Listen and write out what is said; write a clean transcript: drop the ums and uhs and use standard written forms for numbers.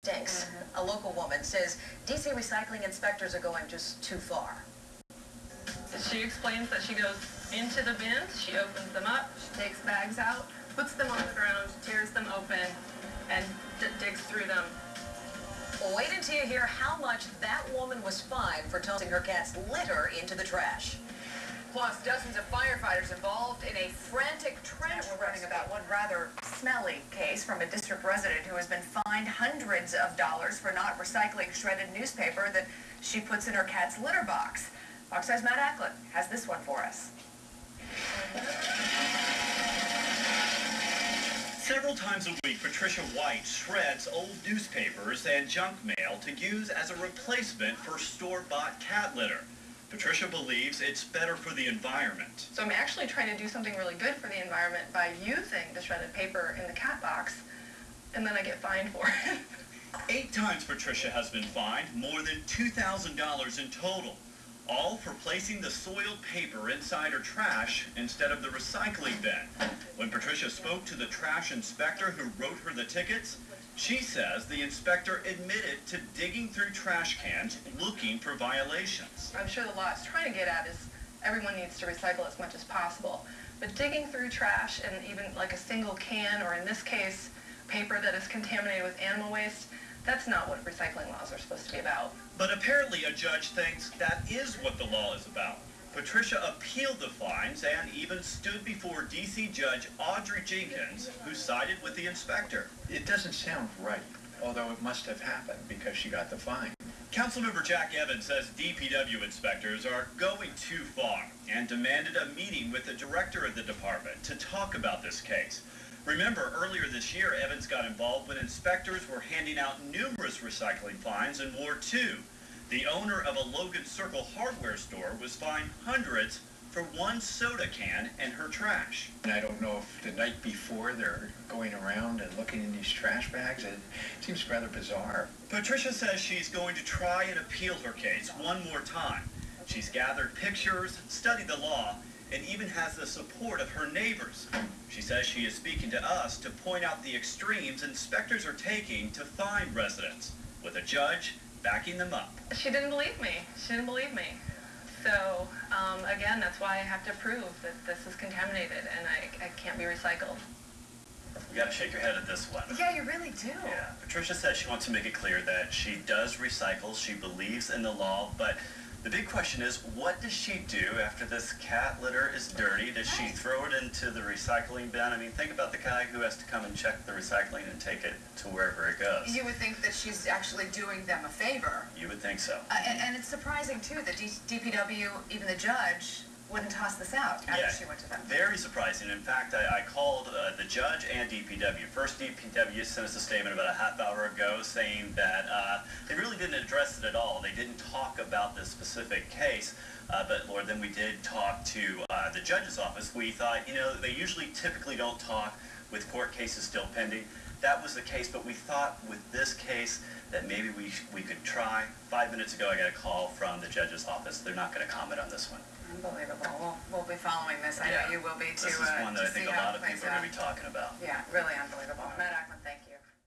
Stinks. A local woman says DC recycling inspectors are going just too far. She explains that she goes into the bins, she opens them up, she takes bags out, puts them on the ground, tears them open, and digs through them. Well, wait until you hear how much that woman was fined for tossing her cat's litter into the trash. Plus, dozens of firefighters involved in a frantic trench running about one rather smelly case from a district resident who has been fined hundreds of dollars for not recycling shredded newspaper that she puts in her cat's litter box. Fox5's Matt Ackland has this one for us. Several times a week, Patricia White shreds old newspapers and junk mail to use as a replacement for store-bought cat litter. Patricia believes it's better for the environment. So I'm actually trying to do something really good for the environment by using the shredded paper in the cat box, and then I get fined for it. 8 times Patricia has been fined, more than $2,000 in total, all for placing the soiled paper inside her trash instead of the recycling bin. When Patricia spoke to the trash inspector who wrote her the tickets, she says the inspector admitted to digging through trash cans looking for violations. I'm sure the law is trying to get at is everyone needs to recycle as much as possible. But digging through trash and even like a single can, or in this case, paper that is contaminated with animal waste, that's not what recycling laws are supposed to be about. But apparently a judge thinks that is what the law is about. Patricia appealed the fines and even stood before DC Judge Audrey Jenkins, who sided with the inspector. It doesn't sound right, although it must have happened because she got the fine. Councilmember Jack Evans says DPW inspectors are going too far and demanded a meeting with the director of the department to talk about this case. Remember, earlier this year, Evans got involved when inspectors were handing out numerous recycling fines in Ward 2. The owner of a Logan Circle hardware store was fined hundreds for one soda can in her trash. And I don't know if the night before they're going around and looking in these trash bags. It seems rather bizarre. Patricia says she's going to try and appeal her case one more time. She's gathered pictures, studied the law, and even has the support of her neighbors. She says she is speaking to us to point out the extremes inspectors are taking to fine residents, with a judge backing them up. She didn't believe me. She didn't believe me. So, again, that's why I have to prove that this is contaminated and I can't be recycled. You gotta shake your head at this one. Yeah, you really do. Yeah. Patricia says she wants to make it clear that she does recycle, she believes in the law, but the big question is, what does she do after this cat litter is dirty? Does she throw it into the recycling bin? I mean, think about the guy who has to come and check the recycling and take it to wherever it goes. You would think that she's actually doing them a favor. You would think so. And it's surprising, too, that DPW, even the judge, wouldn't toss this out after she went to them. Very surprising. In fact, I called the judge and DPW. First, DPW sent us a statement about a half hour ago saying that they really didn't address it at all. They didn't talk about this specific case. But, Lord, then we did talk to the judge's office. We thought, you know, they usually typically don't talk with court cases still pending. That was the case, but we thought with this case that maybe we could try. 5 minutes ago, I got a call from the judge's office. They're not going to comment on this one. Unbelievable. We'll be following this. I know you will be, too. This is one that I think a lot of people are going to be talking about. Yeah, really unbelievable. Matt Ackland, thank you.